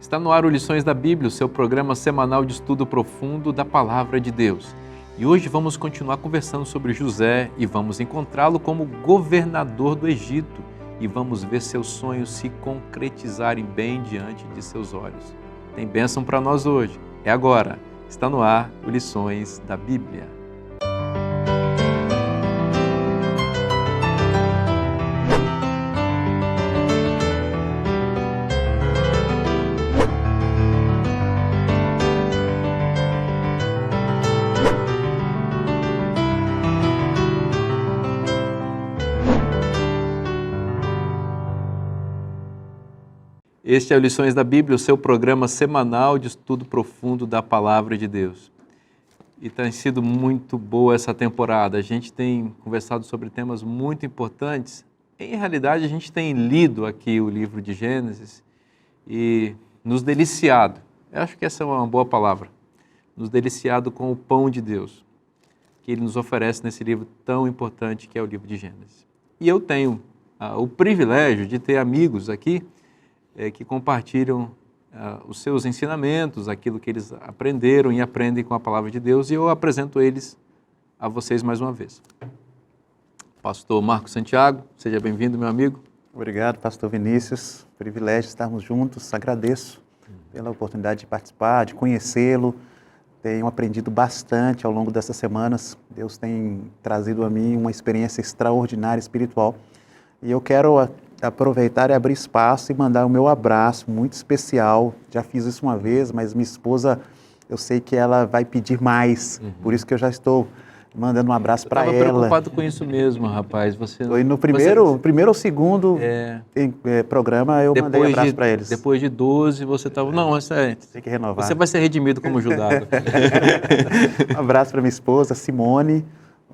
Está no ar o Lições da Bíblia, o seu programa semanal de estudo profundo da Palavra de Deus. E hoje vamos continuar conversando sobre José e vamos encontrá-lo como governador do Egito e vamos ver seus sonhos se concretizarem bem diante de seus olhos. Tem bênção para nós hoje. É agora. Está no ar o Lições da Bíblia. Este é o Lições da Bíblia, o seu programa semanal de estudo profundo da Palavra de Deus. E tem sido muito boa essa temporada. A gente tem conversado sobre temas muito importantes. Em realidade, a gente tem lido aqui o livro de Gênesis e nos deliciado. Eu acho que essa é uma boa palavra. Nos deliciado com o pão de Deus, que Ele nos oferece nesse livro tão importante que é o livro de Gênesis. E eu tenho o privilégio de ter amigos aqui que compartilham os seus ensinamentos, aquilo que eles aprenderam e aprendem com a Palavra de Deus, e eu apresento eles a vocês mais uma vez. Pastor Marcos Santiago, seja bem-vindo, meu amigo. Obrigado, pastor Vinícius. Privilégio estarmos juntos. Agradeço pela oportunidade de participar, de conhecê-lo. Tenho aprendido bastante ao longo dessas semanas. Deus tem trazido a mim uma experiência extraordinária espiritual. E eu quero aproveitar e abrir espaço e mandar o meu abraço muito especial. Já fiz isso uma vez, mas minha esposa, eu sei que ela vai pedir mais. Por isso que eu já estou mandando um abraço para ela. Eu estava preocupado com isso mesmo, rapaz. Foi no primeiro ou segundo programa eu mandei um abraço para eles. Depois de 12 você estava... Não, tem que renovar. Você vai ser redimido como Judá. Um abraço para minha esposa, Simone,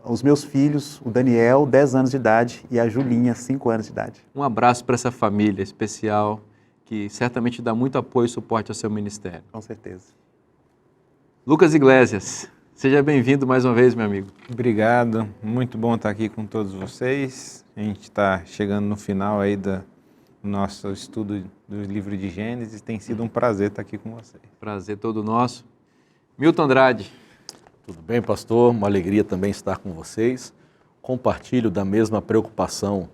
os meus filhos, o Daniel, 10 anos de idade, e a Julinha, 5 anos de idade. Um abraço para essa família especial, que certamente dá muito apoio e suporte ao seu ministério. Com certeza. Lucas Iglesias, seja bem-vindo mais uma vez, meu amigo. Obrigado, muito bom estar aqui com todos vocês. A gente está chegando no final aí do nosso estudo do livro de Gênesis. Tem sido um prazer estar aqui com vocês. Prazer todo nosso. Milton Andrade. Tudo bem, pastor? Uma alegria também estar com vocês. Compartilho da mesma preocupação,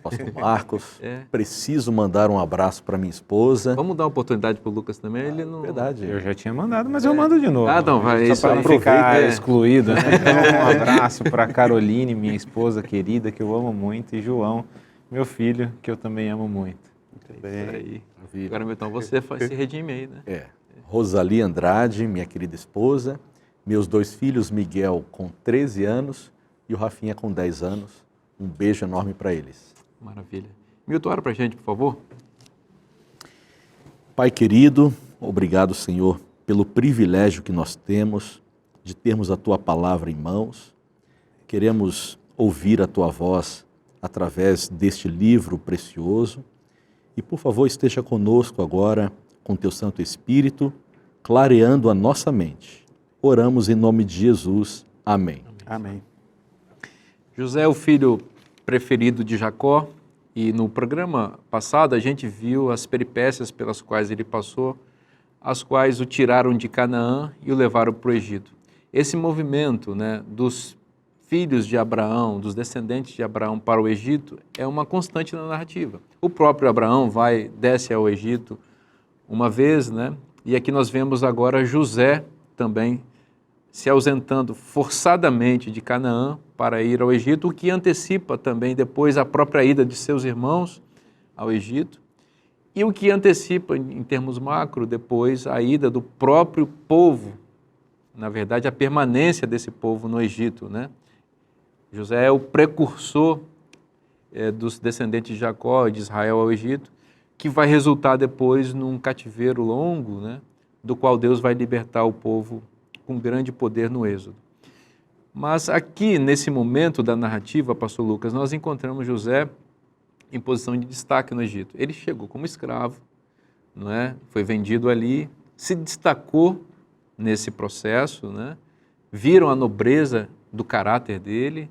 pastor Marcos. Preciso mandar um abraço para minha esposa. Vamos dar uma oportunidade para o Lucas também. Ele não... Verdade. Eu já tinha mandado, mas eu mando de novo. Não, vai. Só para não ficar excluído, né? Então, um abraço para Caroline, minha esposa querida, que eu amo muito, e João, meu filho, que eu também amo muito. Muito bem. Aí. Agora, Milton, você se redime aí, né? Rosali Andrade, minha querida esposa. Meus 2 filhos, Miguel com 13 anos e o Rafinha com 10 anos. Um beijo enorme para eles. Maravilha. Milton, ora para a gente, por favor. Pai querido, obrigado, Senhor, pelo privilégio que nós temos de termos a Tua palavra em mãos. Queremos ouvir a Tua voz através deste livro precioso. E, por favor, esteja conosco agora com Teu Santo Espírito, clareando a nossa mente. Oramos em nome de Jesus. Amém. Amém. José é o filho preferido de Jacó e no programa passado a gente viu as peripécias pelas quais ele passou, as quais o tiraram de Canaã e o levaram para o Egito. Esse movimento, dos filhos de Abraão, dos descendentes de Abraão para o Egito é uma constante na narrativa. O próprio Abraão desce ao Egito uma vez, e aqui nós vemos agora José também se ausentando forçadamente de Canaã para ir ao Egito, o que antecipa também depois a própria ida de seus irmãos ao Egito, e o que antecipa, em termos macro, depois a ida do próprio povo, na verdade, a permanência desse povo no Egito, José é o precursor dos descendentes de Jacó e de Israel ao Egito, que vai resultar depois num cativeiro longo, do qual Deus vai libertar o povo com grande poder no Êxodo. Mas aqui, nesse momento da narrativa, pastor Lucas, nós encontramos José em posição de destaque no Egito. Ele chegou como escravo, foi vendido ali, se destacou nesse processo, viram a nobreza do caráter dele,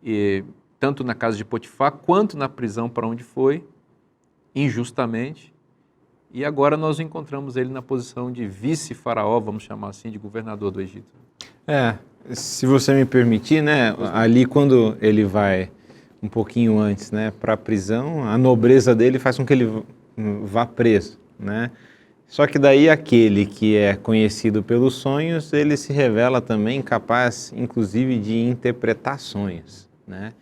e, tanto na casa de Potifar, quanto na prisão para onde foi, injustamente, e agora nós encontramos ele na posição de vice-faraó, vamos chamar assim, de governador do Egito. Se você me permitir, né, ali quando ele vai um pouquinho antes, né, para a prisão, a nobreza dele faz com que ele vá preso, né? Só que daí aquele que é conhecido pelos sonhos, ele se revela também capaz, inclusive, de interpretar sonhos, né?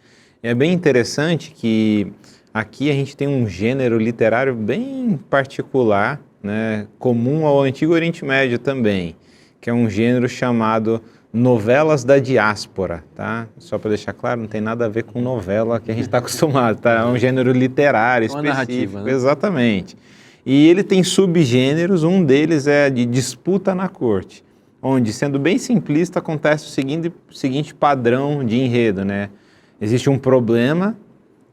E é bem interessante que aqui a gente tem um gênero literário bem particular, né, comum ao Antigo Oriente Médio também, que é um gênero chamado novelas da diáspora, tá? Só para deixar claro, não tem nada a ver com novela que a gente está acostumado, tá? É um gênero literário específico, narrativa, né? Exatamente. E ele tem subgêneros, um deles é de disputa na corte, onde, sendo bem simplista, acontece o seguinte padrão de enredo, né? Existe um problema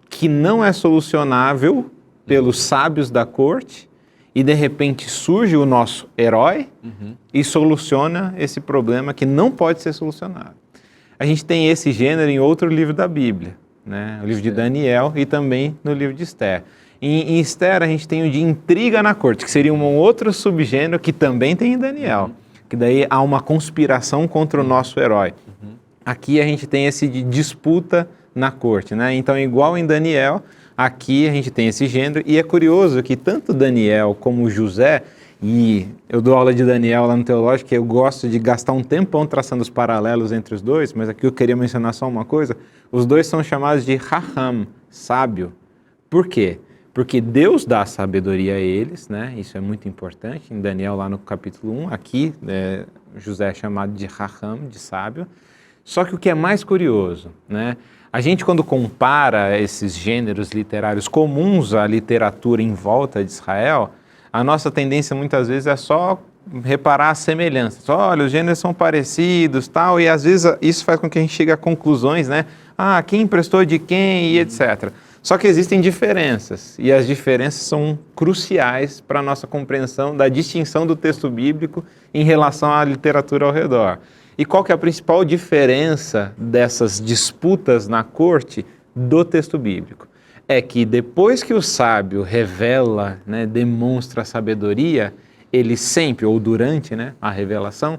que não é solucionável pelos sábios da corte, e de repente surge o nosso herói e soluciona esse problema que não pode ser solucionado. A gente tem esse gênero em outro livro da Bíblia, né? O livro de Daniel e também no livro de Esther. Em Esther a gente tem o de intriga na corte, que seria um outro subgênero que também tem em Daniel, que daí há uma conspiração contra o nosso herói. Aqui a gente tem esse de disputa na corte, né? Então, igual em Daniel, aqui a gente tem esse gênero, e é curioso que tanto Daniel como José, e eu dou aula de Daniel lá no Teológico, que eu gosto de gastar um tempão traçando os paralelos entre os dois, mas aqui eu queria mencionar só uma coisa, os dois são chamados de Raham, sábio. Por quê? Porque Deus dá sabedoria a eles, né? Isso é muito importante, em Daniel lá no capítulo 1, aqui José é chamado de Raham, de sábio. Só que o que é mais curioso, né? A gente, quando compara esses gêneros literários comuns à literatura em volta de Israel, a nossa tendência muitas vezes é só reparar as semelhanças. Olha, os gêneros são parecidos, tal, e às vezes isso faz com que a gente chegue a conclusões, né? Ah, quem emprestou de quem e etc. Só que existem diferenças, e as diferenças são cruciais para a nossa compreensão da distinção do texto bíblico em relação à literatura ao redor. E qual que é a principal diferença dessas disputas na corte do texto bíblico? É que depois que o sábio revela, né, demonstra a sabedoria, ele sempre, ou durante, né, a revelação,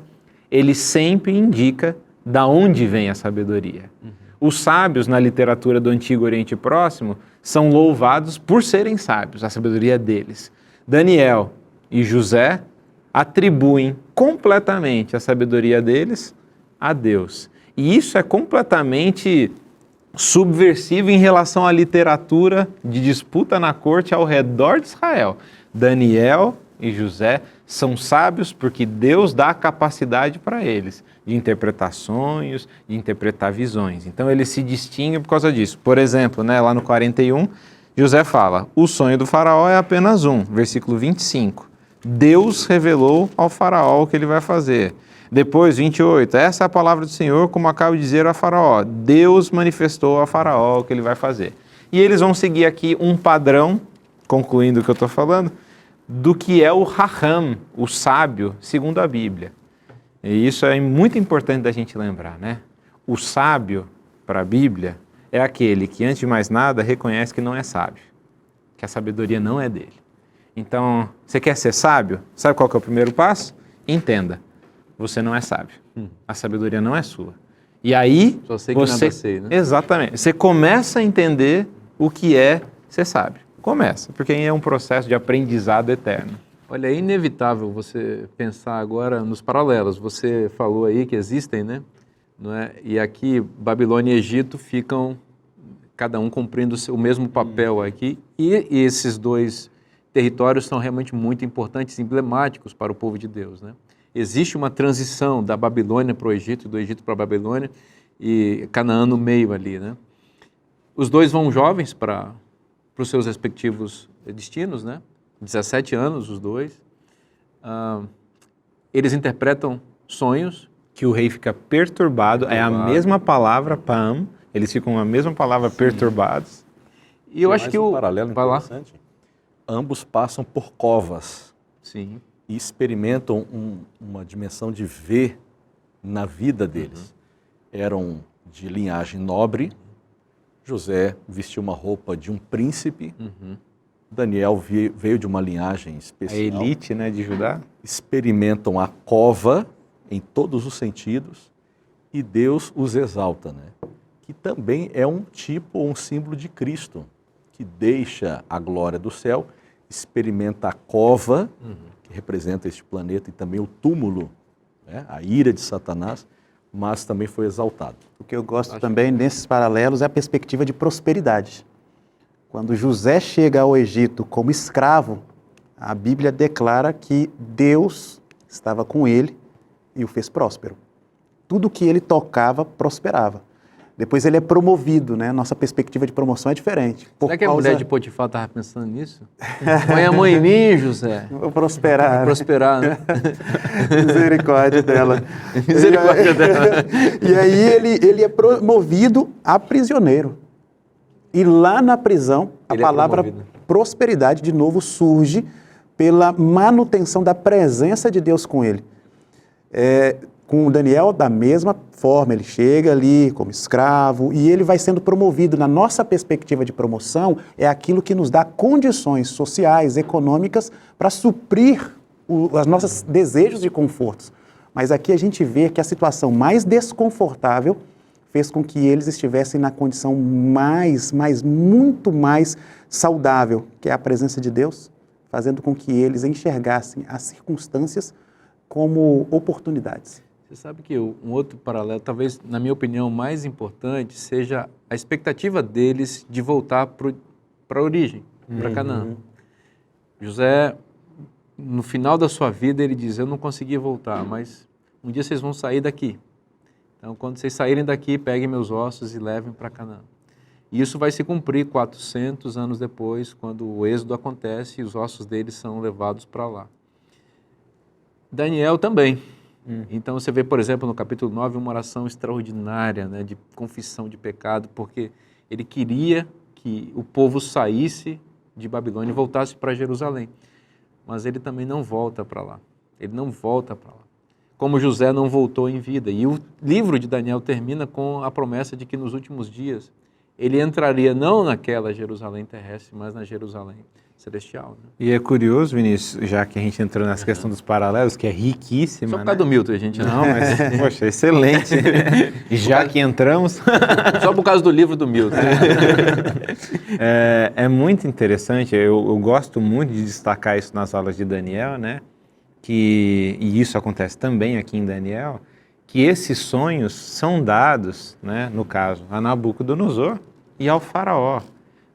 ele sempre indica da onde vem a sabedoria. Os sábios na literatura do Antigo Oriente Próximo são louvados por serem sábios, a sabedoria deles. Daniel e José atribuem completamente a sabedoria deles a Deus. E isso é completamente subversivo em relação à literatura de disputa na corte ao redor de Israel. Daniel e José são sábios porque Deus dá a capacidade para eles de interpretar sonhos, de interpretar visões. Então eles se distinguem por causa disso. Por exemplo, né, lá no 41, José fala, o sonho do faraó é apenas um, versículo 25. Deus revelou ao faraó o que ele vai fazer. Depois, 28, essa é a palavra do Senhor, como acabo de dizer a faraó. Deus manifestou a faraó o que ele vai fazer. E eles vão seguir aqui um padrão, concluindo o que eu estou falando, do que é o Raham, o sábio, segundo a Bíblia. E isso é muito importante da gente lembrar, né? O sábio, para a Bíblia, é aquele que, antes de mais nada, reconhece que não é sábio, que a sabedoria não é dele. Então, você quer ser sábio? Sabe qual que é o primeiro passo? Entenda, você não é sábio. A sabedoria não é sua. E aí, só sei que nada sei, né? Exatamente. Você começa a entender o que é ser sábio. Começa, porque é um processo de aprendizado eterno. Olha, é inevitável você pensar agora nos paralelos. Você falou aí que existem, né? Não é? E aqui, Babilônia e Egito ficam, cada um cumprindo o mesmo papel aqui. E esses dois territórios são realmente muito importantes, emblemáticos para o povo de Deus, né? Existe uma transição da Babilônia para o Egito, do Egito para a Babilônia, e Canaã no meio ali, né? Os dois vão jovens para os seus respectivos destinos, né? 17 anos, os dois. Eles interpretam sonhos. Que o rei fica perturbado, é a mesma palavra, pam, eles ficam com a mesma palavra, perturbados. E eu acho que o paralelo interessante. Ambos passam por covas. Sim. E experimentam uma dimensão de ver na vida deles. Eram de linhagem nobre. José vestiu uma roupa de um príncipe. Daniel veio de uma linhagem A especial. elite, né, de Judá. Experimentam a cova em todos os sentidos e Deus os exalta, né? Que também é um tipo, um símbolo de Cristo, que deixa a glória do céu, experimenta a cova, que representa este planeta, e também o túmulo, né? A ira de Satanás, mas também foi exaltado. O que eu gosto também nesses paralelos é a perspectiva de prosperidade. Quando José chega ao Egito como escravo, a Bíblia declara que Deus estava com ele e o fez próspero. Tudo que ele tocava prosperava. Depois ele é promovido, né? Nossa perspectiva de promoção é diferente. Será que a mulher de Potifar estava pensando nisso? Põe a mão em mim, José. Vou prosperar. Vou prosperar, né? Misericórdia dela. Misericórdia dela. E aí ele é promovido a prisioneiro. E lá na prisão, a Ele é palavra promovido. prosperidade de novo surge pela manutenção da presença de Deus com ele. Com Daniel, da mesma forma, ele chega ali como escravo e ele vai sendo promovido. Na nossa perspectiva de promoção, é aquilo que nos dá condições sociais, econômicas, para suprir os nossos desejos de confortos. Mas aqui a gente vê que a situação mais desconfortável fez com que eles estivessem na condição muito mais saudável, que é a presença de Deus, fazendo com que eles enxergassem as circunstâncias como oportunidades. Você sabe que um outro paralelo, talvez, na minha opinião, mais importante, seja a expectativa deles de voltar para a origem, para Canaã. José, no final da sua vida, ele diz, eu não consegui voltar, mas um dia vocês vão sair daqui. Então, quando vocês saírem daqui, peguem meus ossos e levem para Canaã. E isso vai se cumprir 400 anos depois, quando o êxodo acontece e os ossos deles são levados para lá. Daniel também. Então você vê, por exemplo, no capítulo 9, uma oração extraordinária, né, de confissão de pecado, porque ele queria que o povo saísse de Babilônia e voltasse para Jerusalém. Mas ele também não volta para lá. Ele não volta para lá. Como José não voltou em vida. E o livro de Daniel termina com a promessa de que nos últimos dias ele entraria não naquela Jerusalém terrestre, mas na Jerusalém celestial. Né? E é curioso, Vinícius, já que a gente entrou nessa questão dos paralelos, que é riquíssima. Só por causa do Milton, a gente não, mas, poxa, excelente. Já que entramos. Só por causa do livro do Milton. É muito interessante, eu gosto muito de destacar isso nas aulas de Daniel, né? E isso acontece também aqui em Daniel, que esses sonhos são dados, né, no caso, a Nabucodonosor e ao faraó.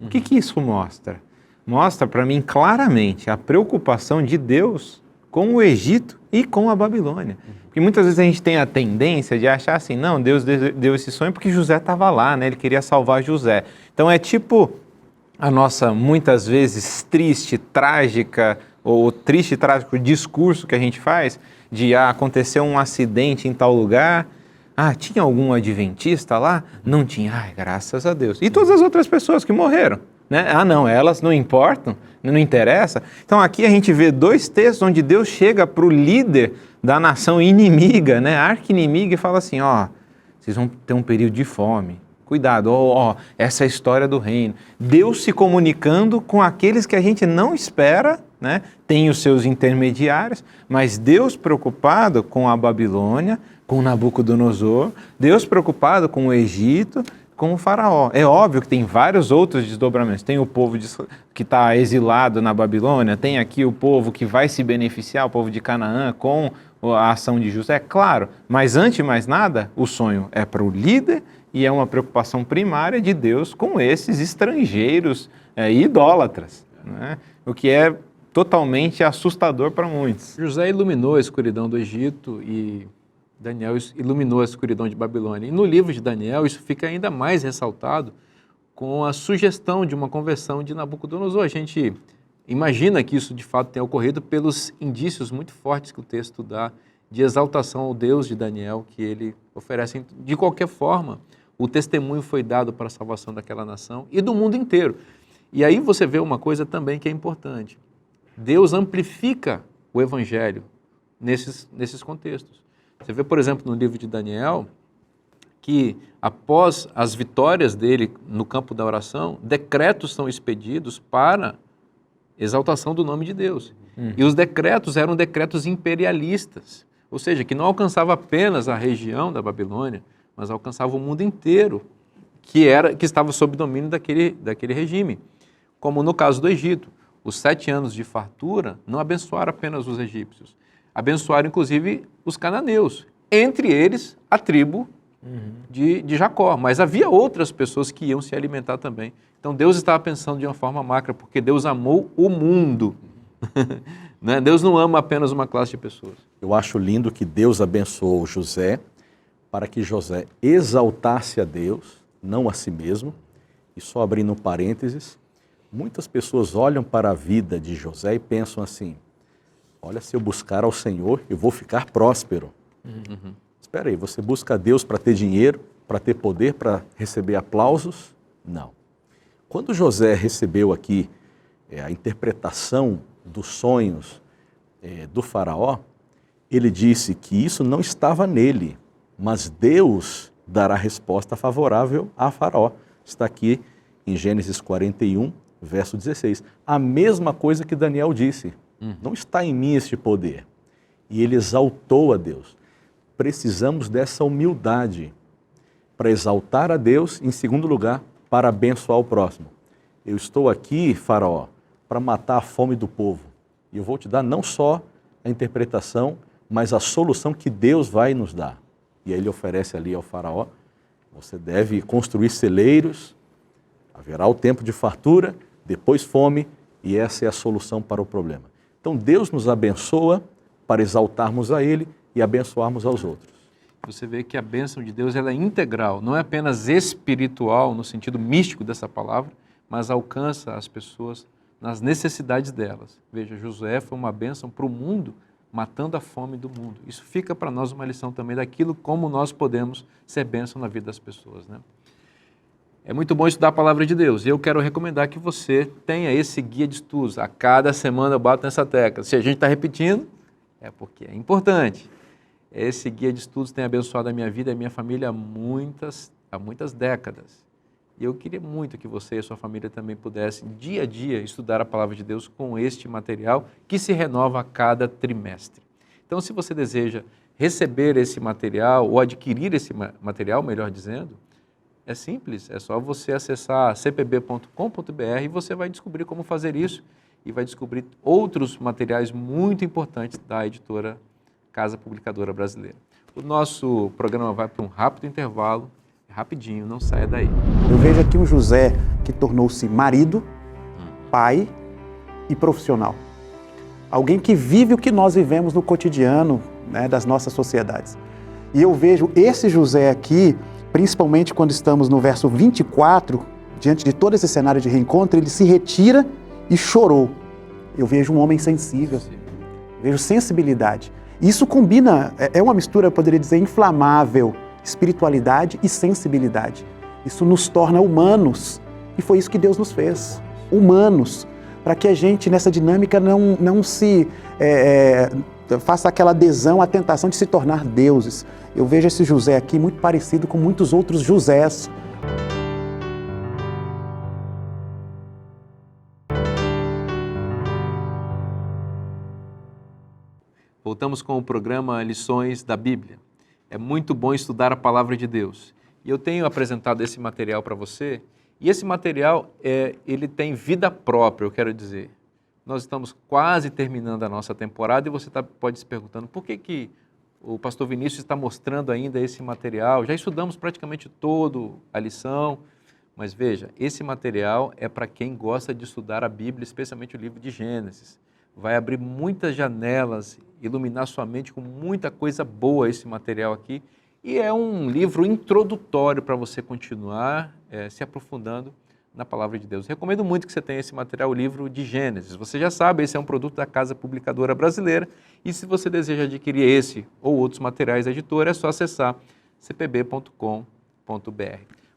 O que isso mostra? Mostra para mim claramente a preocupação de Deus com o Egito e com a Babilônia. Porque muitas vezes a gente tem a tendência de achar assim, não, Deus deu esse sonho porque José estava lá, né? Ele queria salvar José. Então é tipo a nossa, muitas vezes, triste, trágica, ou triste e trágico discurso que a gente faz de aconteceu um acidente em tal lugar, tinha algum adventista lá? Não tinha, graças a Deus. E todas as outras pessoas que morreram, né? Não, elas não importam, não interessa. Então aqui a gente vê dois textos onde Deus chega para o líder da nação inimiga, né, arqui-inimiga, e fala assim, vocês vão ter um período de fome. Cuidado, essa é a história do reino. Deus se comunicando com aqueles que a gente não espera, né? Tem os seus intermediários, mas Deus preocupado com a Babilônia, com Nabucodonosor, Deus preocupado com o Egito, com o faraó. É óbvio que tem vários outros desdobramentos. Tem o povo que está exilado na Babilônia, tem aqui o povo que vai se beneficiar, o povo de Canaã, com a ação de José, claro. Mas antes de mais nada, o sonho é para o líder e é uma preocupação primária de Deus com esses estrangeiros idólatras, né? O que é totalmente assustador para muitos. José iluminou a escuridão do Egito e Daniel iluminou a escuridão de Babilônia. E no livro de Daniel isso fica ainda mais ressaltado com a sugestão de uma conversão de Nabucodonosor. A gente imagina que isso de fato tenha ocorrido pelos indícios muito fortes que o texto dá de exaltação ao Deus de Daniel que ele oferece. De qualquer forma, o testemunho foi dado para a salvação daquela nação e do mundo inteiro. E aí você vê uma coisa também que é importante. Deus amplifica o evangelho nesses contextos. Você vê, por exemplo, no livro de Daniel, que após as vitórias dele no campo da oração, decretos são expedidos para exaltação do nome de Deus. E os decretos eram decretos imperialistas, ou seja, que não alcançava apenas a região da Babilônia, mas alcançava o mundo inteiro, que estava sob domínio daquele regime. Como no caso do Egito, os 7 anos de fartura não abençoaram apenas os egípcios, abençoaram inclusive os cananeus, entre eles a tribo de Jacó, mas havia outras pessoas que iam se alimentar também. Então Deus estava pensando de uma forma macra, porque Deus amou o mundo. Né? Deus não ama apenas uma classe de pessoas. Eu acho lindo que Deus abençoou José para que José exaltasse a Deus, não a si mesmo. E só abrindo um parênteses, muitas pessoas olham para a vida de José e pensam assim, olha, se eu buscar ao Senhor, eu vou ficar próspero. Espera aí, você busca a Deus para ter dinheiro, para ter poder, para receber aplausos? Não. Quando José recebeu aqui a interpretação dos sonhos do faraó, ele disse que isso não estava nele, mas Deus dará resposta favorável a faraó. Está aqui em Gênesis 41, verso 16. A mesma coisa que Daniel disse, não está em mim este poder. E ele exaltou a Deus. Precisamos dessa humildade para exaltar a Deus, em segundo lugar, para abençoar o próximo. Eu estou aqui, faraó, para matar a fome do povo. E eu vou te dar não só a interpretação, mas a solução que Deus vai nos dar. E aí ele oferece ali ao faraó, você deve construir celeiros, haverá o tempo de fartura, depois fome, e essa é a solução para o problema. Então Deus nos abençoa para exaltarmos a Ele e abençoarmos aos outros. Você vê que a bênção de Deus ela é integral, não é apenas espiritual no sentido místico dessa palavra, mas alcança as pessoas nas necessidades delas. Veja, Josué foi uma bênção para o mundo, matando a fome do mundo. Isso fica para nós uma lição também daquilo como nós podemos ser bênção na vida das pessoas, né? É muito bom estudar a palavra de Deus. E eu quero recomendar que você tenha esse guia de estudos. A cada semana eu bato nessa tecla. Se a gente está repetindo, é porque é importante. Esse guia de estudos tem abençoado a minha vida e a minha família há muitas décadas. E eu queria muito que você e a sua família também pudessem, dia a dia, estudar a palavra de Deus com este material que se renova a cada trimestre. Então, se você deseja receber esse material ou adquirir esse material, melhor dizendo, é simples, é só você acessar cpb.com.br e você vai descobrir como fazer isso e vai descobrir outros materiais muito importantes da editora Casa Publicadora Brasileira. O nosso programa vai para um rápido intervalo, rapidinho, não saia daí. Eu vejo aqui um José que tornou-se marido, pai e profissional. Alguém que vive o que nós vivemos no cotidiano, né, das nossas sociedades. E eu vejo esse José aqui, principalmente quando estamos no verso 24, diante de todo esse cenário de reencontro, ele se retira e chorou. Eu vejo um homem sensível, vejo sensibilidade. Isso combina, é uma mistura, eu poderia dizer, inflamável, espiritualidade e sensibilidade. Isso nos torna humanos, e foi isso que Deus nos fez, humanos, para que a gente, nessa dinâmica, não se faça aquela adesão à tentação de se tornar deuses. Eu vejo esse José aqui muito parecido com muitos outros Josés. Voltamos com o programa Lições da Bíblia. É muito bom estudar a palavra de Deus. E eu tenho apresentado esse material para você, e esse material, ele tem vida própria, eu quero dizer. Nós estamos quase terminando a nossa temporada e você pode se perguntando por que o pastor Vinícius está mostrando ainda esse material. Já estudamos praticamente toda a lição, mas veja, esse material é para quem gosta de estudar a Bíblia, especialmente o livro de Gênesis. Vai abrir muitas janelas, iluminar sua mente com muita coisa boa esse material aqui. E é um livro introdutório para você continuar se aprofundando na palavra de Deus. Recomendo muito que você tenha esse material, o livro de Gênesis. Você já sabe, esse é um produto da Casa Publicadora Brasileira. E se você deseja adquirir esse ou outros materiais da editora, é só acessar cpb.com.br.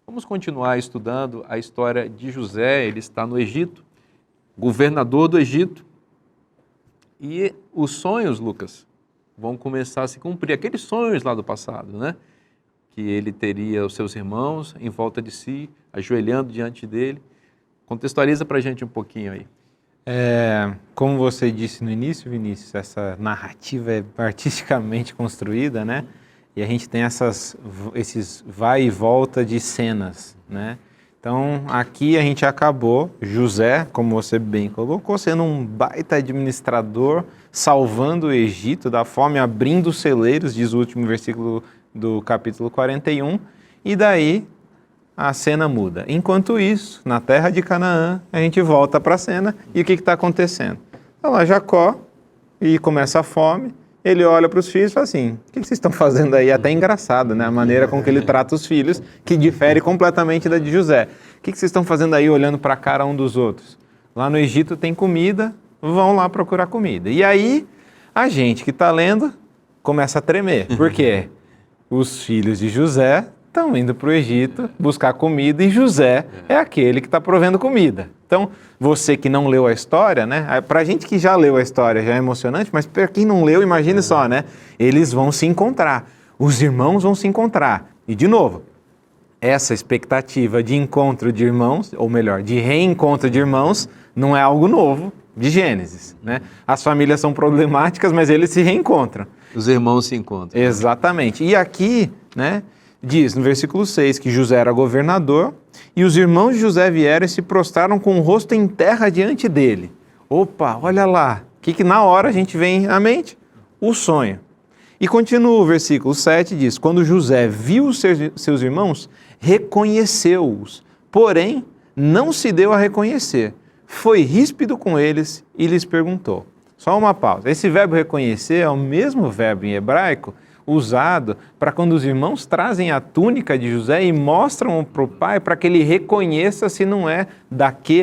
Vamos continuar estudando a história de José. Ele está no Egito, governador do Egito. E os sonhos, Lucas, vão começar a se cumprir. Aqueles sonhos lá do passado, né? Que ele teria os seus irmãos em volta de si, ajoelhando diante dele. Contextualiza para a gente um pouquinho aí. Como você disse no início, Vinícius, essa narrativa é artisticamente construída, né? E a gente tem esses vai e volta de cenas, né? Então, aqui a gente acabou, José, como você bem colocou, sendo um baita administrador, salvando o Egito da fome, abrindo os celeiros, diz o último versículo do capítulo 41, e daí a cena muda. Enquanto isso, na terra de Canaã, a gente volta para a cena, e o que está acontecendo? Está lá Jacó, e começa a fome, ele olha para os filhos e fala assim, o que vocês estão fazendo aí? Até engraçado, né? A maneira com que ele trata os filhos, que difere completamente da de José. O que vocês estão fazendo aí olhando para a cara um dos outros? Lá no Egito tem comida, vão lá procurar comida. E aí, a gente que está lendo começa a tremer. Por quê? Os filhos de José estão indo para o Egito buscar comida e José é aquele que está provendo comida. Então, você que não leu a história, né? Para a gente que já leu a história já é emocionante, mas para quem não leu, imagine só, né? Eles vão se encontrar, os irmãos vão se encontrar. E, de novo, essa expectativa de encontro de irmãos, ou melhor, de reencontro de irmãos, não é algo novo de Gênesis, né? As famílias são problemáticas, mas eles se reencontram. Os irmãos se encontram. Exatamente. E aqui, né, diz no versículo 6 que José era governador e os irmãos de José vieram e se prostraram com o rosto em terra diante dele. Opa, olha lá. O que na hora a gente vem à mente? O sonho. E continua o versículo 7, diz, quando José viu os seus irmãos, reconheceu-os, porém não se deu a reconhecer. Foi ríspido com eles e lhes perguntou. Só uma pausa. Esse verbo reconhecer é o mesmo verbo em hebraico usado para quando os irmãos trazem a túnica de José e mostram para o pai para que ele reconheça se não é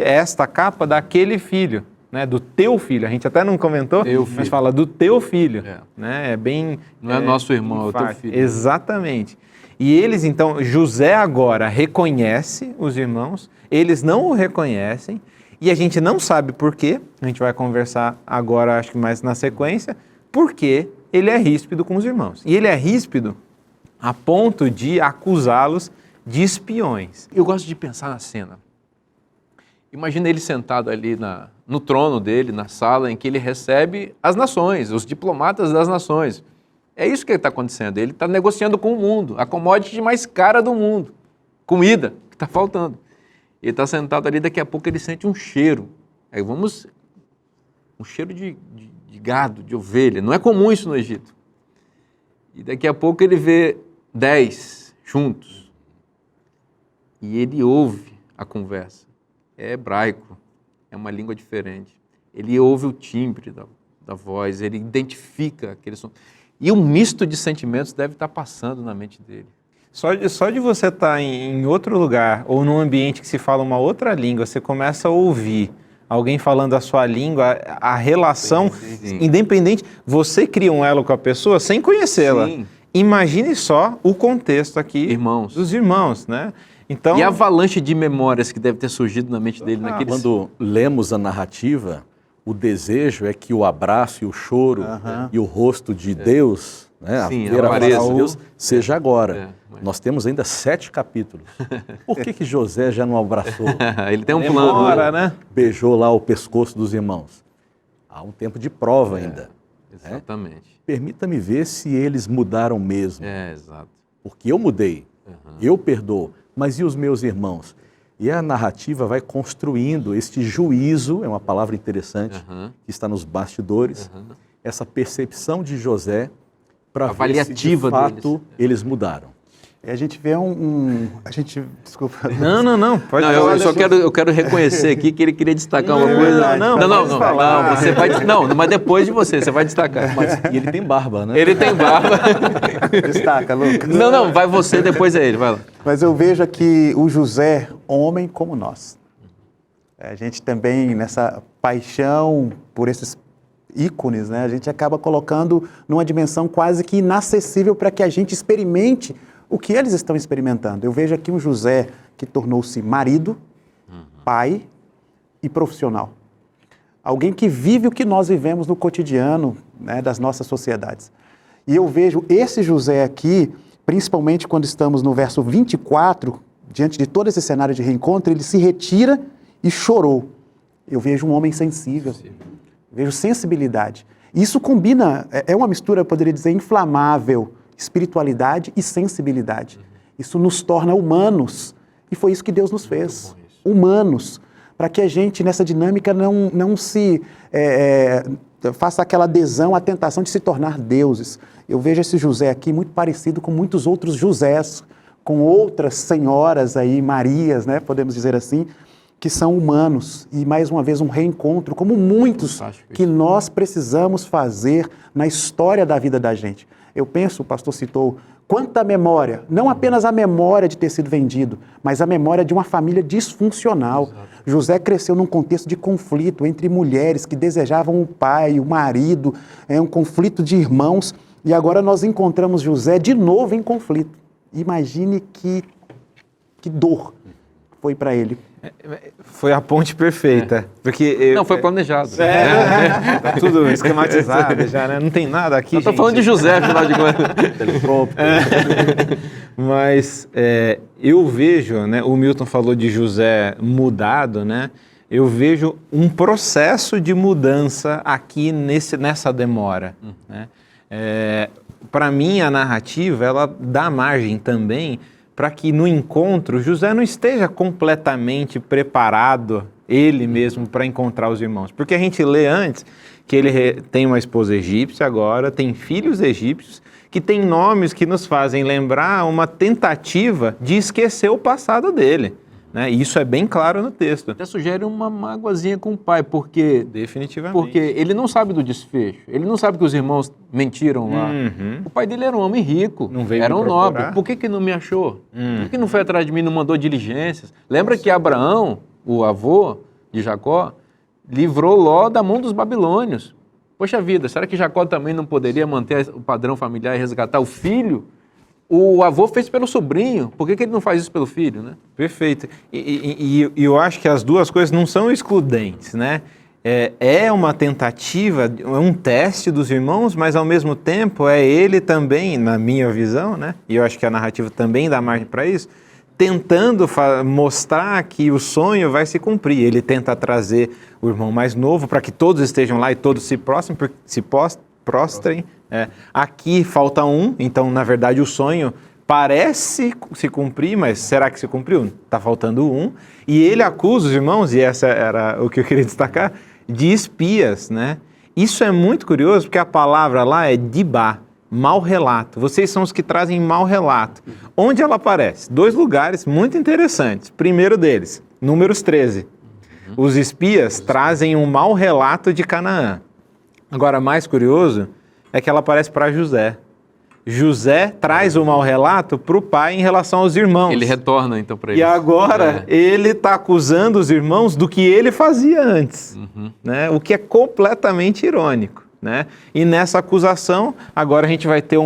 esta capa daquele filho, né? Do teu filho. A gente até não comentou, mas fala do teu filho. Né? É bem... Não é nosso irmão, é o teu filho. Exatamente. E eles, então, José agora reconhece os irmãos, eles não o reconhecem, e a gente não sabe por quê, a gente vai conversar agora, acho que mais na sequência, porque ele é ríspido com os irmãos. E ele é ríspido a ponto de acusá-los de espiões. Eu gosto de pensar na cena. Imagina ele sentado ali no trono dele, na sala em que ele recebe as nações, os diplomatas das nações. É isso que está acontecendo. Ele está negociando com o mundo, a commodity mais cara do mundo. Comida, que está faltando. Ele está sentado ali, daqui a pouco ele sente um cheiro. Aí um cheiro de gado, de ovelha. Não é comum isso no Egito. E daqui a pouco ele vê 10 juntos. E ele ouve a conversa. É hebraico, é uma língua diferente. Ele ouve o timbre da voz, ele identifica aquele som. E um misto de sentimentos deve estar passando na mente dele. Só de você estar em outro lugar ou num ambiente que se fala uma outra língua, você começa a ouvir alguém falando a sua língua, a relação, independente, você cria um elo com a pessoa sem conhecê-la. Imagine só o contexto aqui dos irmãos, né? Então, e a avalanche de memórias que deve ter surgido na mente dele naquele... Quando lemos a narrativa, o desejo é que o abraço e o choro e o rosto de Deus, né, Sim, a aparência de Deus, seja agora. Nós temos ainda 7 capítulos. Por que José já não abraçou? Ele tem um plano, né? Beijou lá o pescoço dos irmãos. Há um tempo de prova ainda. Exatamente. Permita-me ver se eles mudaram mesmo. Exato. Porque eu mudei, eu perdoo, mas e os meus irmãos? E a narrativa vai construindo este juízo, é uma palavra interessante, que está nos bastidores, essa percepção de José para ver se de fato eles mudaram. E a gente vê desculpa. Não. Pode falar. Eu quero reconhecer aqui que ele queria destacar uma coisa. Não, você vai... Não, mas depois de você vai destacar. E ele tem barba, né? Ele tem barba. Destaca, Lucas. Não, vai você, depois é ele, vai lá. Mas eu vejo aqui o José, homem como nós. A gente também, nessa paixão por esses ícones, né? A gente acaba colocando numa dimensão quase que inacessível para que a gente experimente o que eles estão experimentando. Eu vejo aqui um José que tornou-se marido, pai e profissional. Alguém que vive o que nós vivemos no cotidiano, né, das nossas sociedades. E eu vejo esse José aqui, principalmente quando estamos no verso 24, diante de todo esse cenário de reencontro, ele se retira e chorou. eu vejo um homem sensível, vejo sensibilidade. Isso combina, é uma mistura, eu poderia dizer, inflamável, espiritualidade e sensibilidade. Isso nos torna humanos, e foi isso que Deus nos fez, humanos, para que a gente, nessa dinâmica, não se faça aquela adesão à tentação de se tornar deuses. Eu vejo esse José aqui muito parecido com muitos outros Josés, com outras senhoras aí, Marias, né, podemos dizer assim, que são humanos, e mais uma vez um reencontro, como muitos que nós precisamos fazer na história da vida da gente. Eu penso, o pastor citou, quanta memória, não apenas a memória de ter sido vendido, mas a memória de uma família disfuncional. Exato. José cresceu num contexto de conflito entre mulheres que desejavam o pai, o marido, um conflito de irmãos, e agora nós encontramos José de novo em conflito. Imagine que dor foi para ele. Foi a ponte perfeita. Porque não, foi planejado. Tá tudo esquematizado já, né? Não tem nada aqui. Eu tô falando de José, afinal de contas. Mas eu vejo, né? O Milton falou de José mudado, né? Eu vejo um processo de mudança aqui nessa demora. Né? Para mim, a narrativa, ela dá margem também para que no encontro José não esteja completamente preparado, ele mesmo, para encontrar os irmãos. Porque a gente lê antes que ele tem uma esposa egípcia agora, tem filhos egípcios, que têm nomes que nos fazem lembrar uma tentativa de esquecer o passado dele. Né? Isso é bem claro no texto. Até sugere uma mágoazinha com o pai, porque... Definitivamente. Porque ele não sabe do desfecho, ele não sabe que os irmãos mentiram lá. O pai dele era um homem rico, era um nobre. Por que não me achou? Por que não foi atrás de mim, não mandou diligências? Lembra que Abraão, o avô de Jacó, livrou Ló da mão dos babilônios. Poxa vida, será que Jacó também não poderia manter o padrão familiar e resgatar o filho? O avô fez pelo sobrinho, por que ele não faz isso pelo filho, né? Perfeito. E eu acho que as duas coisas não são excludentes, né? É uma tentativa, é um teste dos irmãos, mas ao mesmo tempo é ele também, na minha visão, né? E eu acho que a narrativa também dá margem para isso, tentando mostrar que o sonho vai se cumprir. Ele tenta trazer o irmão mais novo para que todos estejam lá e todos se prostrem. Aqui falta um, então na verdade o sonho parece se cumprir, mas será que se cumpriu? Está faltando um. E ele acusa os irmãos, e essa era o que eu queria destacar, de espias, né? Isso é muito curioso porque a palavra lá é dibá, mau relato. Vocês são os que trazem mau relato. Onde ela aparece? 2 lugares muito interessantes. Primeiro deles, Números 13. Os espias trazem um mau relato de Canaã. Agora, mais curioso é que ela aparece para José. José traz o mau relato para o pai em relação aos irmãos. Ele retorna então para eles. E agora ele está acusando os irmãos do que ele fazia antes, né? O que é completamente irônico. Né? E nessa acusação, agora a gente vai ter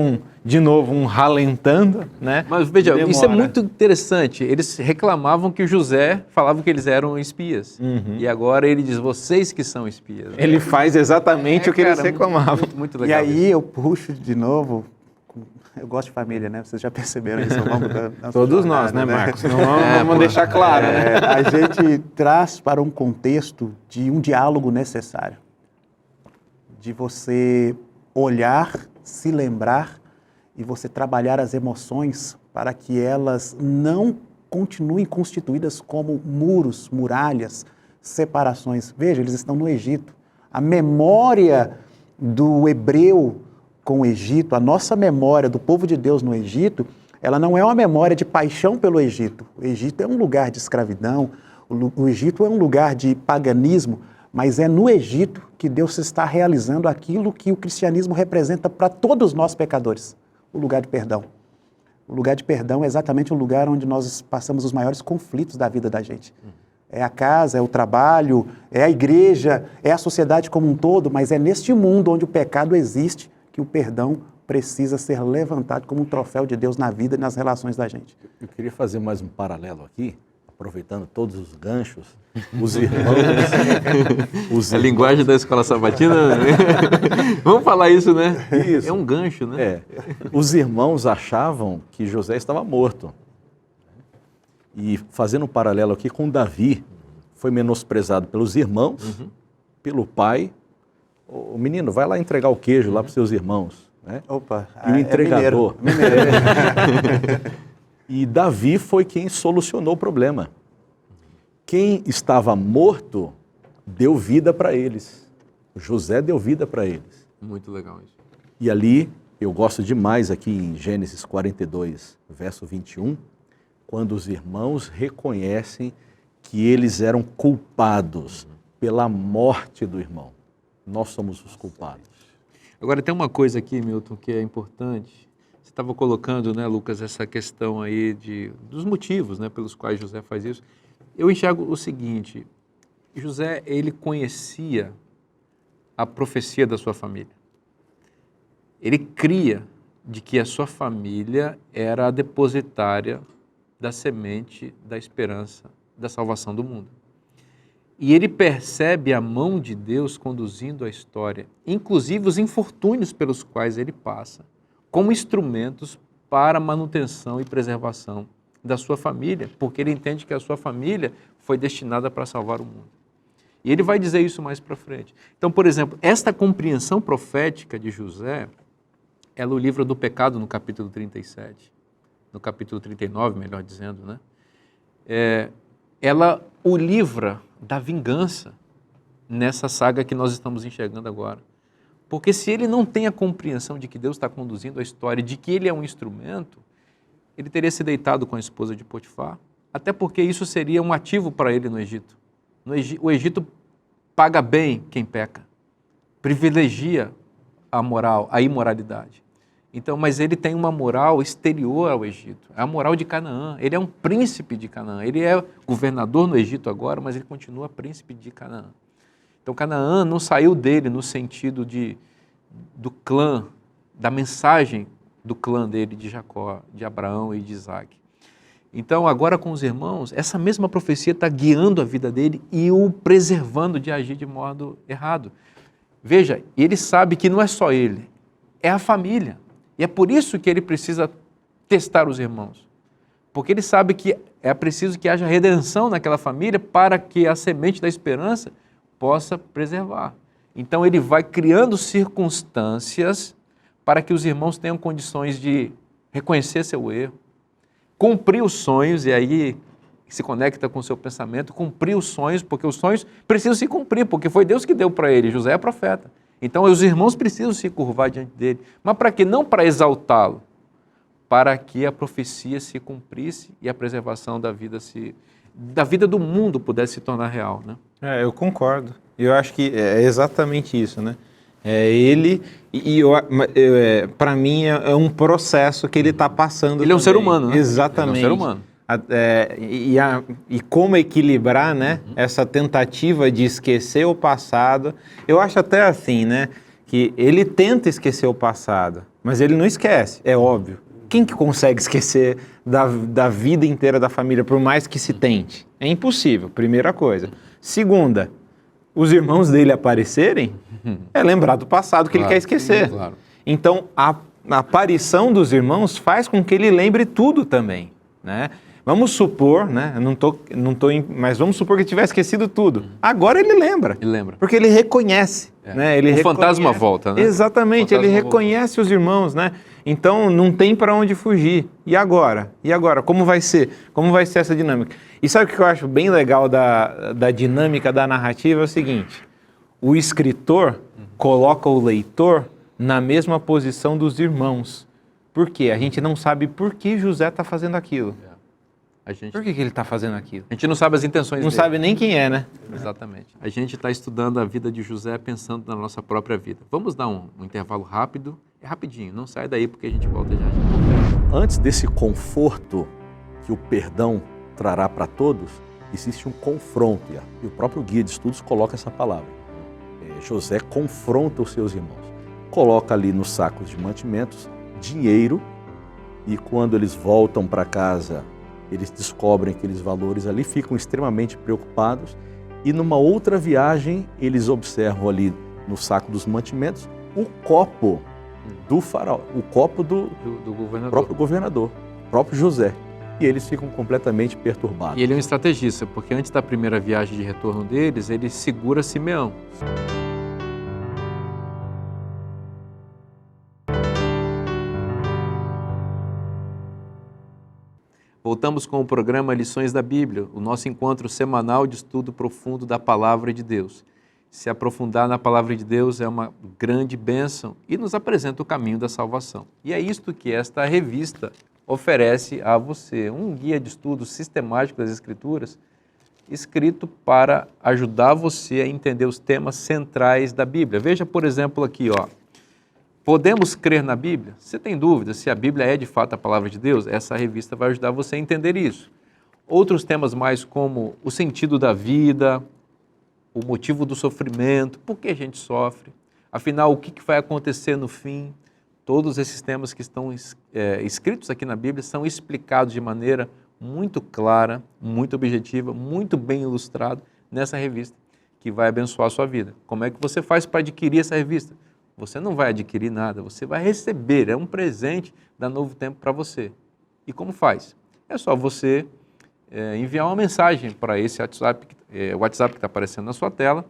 de novo um ralentando, né? Mas veja, isso é muito interessante. Eles reclamavam que o José falava que eles eram espias. E agora ele diz, vocês que são espias. Né? Ele faz exatamente o que eles reclamavam. Muito legal. E aí eu puxo de novo, eu gosto de família, né? Vocês já perceberam isso ao longo da nossa Todos jornada, nós, né, Marcos? Não vamos deixar claro. Né? A gente traz para um contexto de um diálogo necessário. De você olhar, se lembrar e você trabalhar as emoções para que elas não continuem constituídas como muros, muralhas, separações. Veja, eles estão no Egito. A memória do hebreu com o Egito, a nossa memória do povo de Deus no Egito, ela não é uma memória de paixão pelo Egito. O Egito é um lugar de escravidão, o Egito é um lugar de paganismo, mas é no Egito que Deus está realizando aquilo que o cristianismo representa para todos nós pecadores, o lugar de perdão. O lugar de perdão é exatamente o lugar onde nós passamos os maiores conflitos da vida da gente. É a casa, é o trabalho, é a igreja, é a sociedade como um todo, mas é neste mundo onde o pecado existe que o perdão precisa ser levantado como um troféu de Deus na vida e nas relações da gente. Eu queria fazer mais um paralelo aqui, aproveitando todos os ganchos, os irmãos... A linguagem da escola sabatina, né? Vamos falar isso, né? Isso. É um gancho, né? Os irmãos achavam que José estava morto. E fazendo um paralelo aqui com Davi, foi menosprezado pelos irmãos, pelo pai. O menino, vai lá entregar o queijo lá para os seus irmãos. Né? Opa, E o entregador. Mineiro. E Davi foi quem solucionou o problema. Quem estava morto deu vida para eles. José deu vida para eles. Muito legal isso. E ali, eu gosto demais aqui em Gênesis 42, verso 21, quando os irmãos reconhecem que eles eram culpados pela morte do irmão. Nós somos os culpados. Agora, tem uma coisa aqui, Milton, que é importante. Você estava colocando, né, Lucas, essa questão aí dos motivos, né, pelos quais José faz isso. Eu enxergo o seguinte: José, ele conhecia a profecia da sua família. Ele cria de que a sua família era a depositária da semente da esperança da salvação do mundo. E ele percebe a mão de Deus conduzindo a história, inclusive os infortúnios pelos quais ele passa, como instrumentos para a manutenção e preservação da sua família, porque ele entende que a sua família foi destinada para salvar o mundo. E ele vai dizer isso mais para frente. Então, por exemplo, esta compreensão profética de José, ela o livra do pecado no capítulo 37, no capítulo 39, melhor dizendo, né? Ela o livra da vingança nessa saga que nós estamos enxergando agora. Porque se ele não tem a compreensão de que Deus está conduzindo a história, de que ele é um instrumento, ele teria se deitado com a esposa de Potifar, até porque isso seria um ativo para ele no Egito. O Egito paga bem quem peca, privilegia a moral, a imoralidade. Então, mas ele tem uma moral exterior ao Egito, é a moral de Canaã. Ele é um príncipe de Canaã. Ele é governador no Egito agora, mas ele continua príncipe de Canaã. Então, Canaã não saiu dele no sentido do clã, da mensagem do clã dele, de Jacó, de Abraão e de Isaac. Então, agora com os irmãos, essa mesma profecia está guiando a vida dele e o preservando de agir de modo errado. Veja, ele sabe que não é só ele, é a família. E é por isso que ele precisa testar os irmãos. Porque ele sabe que é preciso que haja redenção naquela família para que a semente da esperança possa preservar. Então ele vai criando circunstâncias para que os irmãos tenham condições de reconhecer seu erro, cumprir os sonhos, e aí se conecta com o seu pensamento, cumprir os sonhos, porque os sonhos precisam se cumprir, porque foi Deus que deu para ele. José é profeta. Então, os irmãos precisam se curvar diante dele. Mas para quê? Não para exaltá-lo, para que a profecia se cumprisse e a preservação da vida do mundo pudesse se tornar real, né? Eu concordo. Eu acho que é exatamente isso, né? Para mim é um processo que ele está passando. Ele é um ser humano, né? Exatamente. Ele é um ser humano. E como equilibrar, né, essa tentativa de esquecer o passado. Eu acho até assim, né, que ele tenta esquecer o passado, mas ele não esquece, é óbvio. Quem que consegue esquecer da vida inteira da família, por mais que se tente? É impossível, primeira coisa. Segunda, os irmãos dele aparecerem, é lembrar do passado que ele quer esquecer. Claro. Então, a aparição dos irmãos faz com que ele lembre tudo também, né? Vamos supor, né? Mas vamos supor que ele tivesse esquecido tudo. Agora ele lembra. Ele lembra. Porque ele reconhece. Né? O fantasma volta, né? Exatamente, ele reconhece os irmãos, né? Então não tem para onde fugir. E agora? Como vai ser? Como vai ser essa dinâmica? E sabe o que eu acho bem legal da dinâmica da narrativa? É o seguinte: o escritor coloca o leitor na mesma posição dos irmãos. Por quê? A gente não sabe por que José está fazendo aquilo. Por que ele está fazendo aquilo? A gente não sabe as intenções dele. Não sabe nem quem é, né? Exatamente. A gente está estudando a vida de José pensando na nossa própria vida. Vamos dar um intervalo rápido. É rapidinho, não sai daí porque a gente volta já. Antes desse conforto que o perdão trará para todos, existe um confronto. E o próprio guia de estudos coloca essa palavra. José confronta os seus irmãos. Coloca ali nos sacos de mantimentos dinheiro, e quando eles voltam para casa, eles descobrem aqueles valores ali, ficam extremamente preocupados, e numa outra viagem eles observam ali no saco dos mantimentos o copo do faraó, o copo do governador. Próprio governador, próprio José. e eles ficam completamente perturbados. E ele é um estrategista, porque antes da primeira viagem de retorno deles, ele segura Simeão. Voltamos com o programa Lições da Bíblia, o nosso encontro semanal de estudo profundo da Palavra de Deus. Se aprofundar na Palavra de Deus é uma grande bênção e nos apresenta o caminho da salvação. E é isto que esta revista oferece a você, um guia de estudo sistemático das Escrituras, escrito para ajudar você a entender os temas centrais da Bíblia. Veja, por exemplo, aqui, ó. Podemos crer na Bíblia? Você tem dúvida se a Bíblia é de fato a Palavra de Deus? Essa revista vai ajudar você a entender isso. Outros temas mais como o sentido da vida, o motivo do sofrimento, por que a gente sofre, afinal, o que vai acontecer no fim. Todos esses temas que estão escritos aqui na Bíblia são explicados de maneira muito clara, muito objetiva, muito bem ilustrado nessa revista, que vai abençoar a sua vida. Como é que você faz para adquirir essa revista? Você não vai adquirir nada, você vai receber, é um presente da Novo Tempo para você. E como faz? É só você enviar uma mensagem para esse WhatsApp que está aparecendo na sua tela,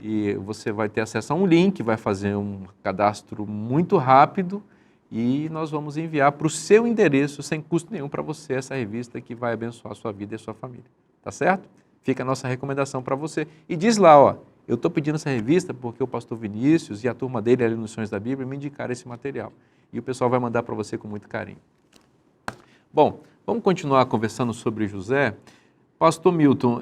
e você vai ter acesso a um link, vai fazer um cadastro muito rápido e nós vamos enviar para o seu endereço, sem custo nenhum para você, essa revista que vai abençoar a sua vida e a sua família. Tá certo? Fica a nossa recomendação para você. E diz lá, ó, eu estou pedindo essa revista porque o pastor Vinícius e a turma dele ali nos Lições da Bíblia me indicaram esse material. E o pessoal vai mandar para você com muito carinho. Bom, vamos continuar conversando sobre José. Pastor Milton,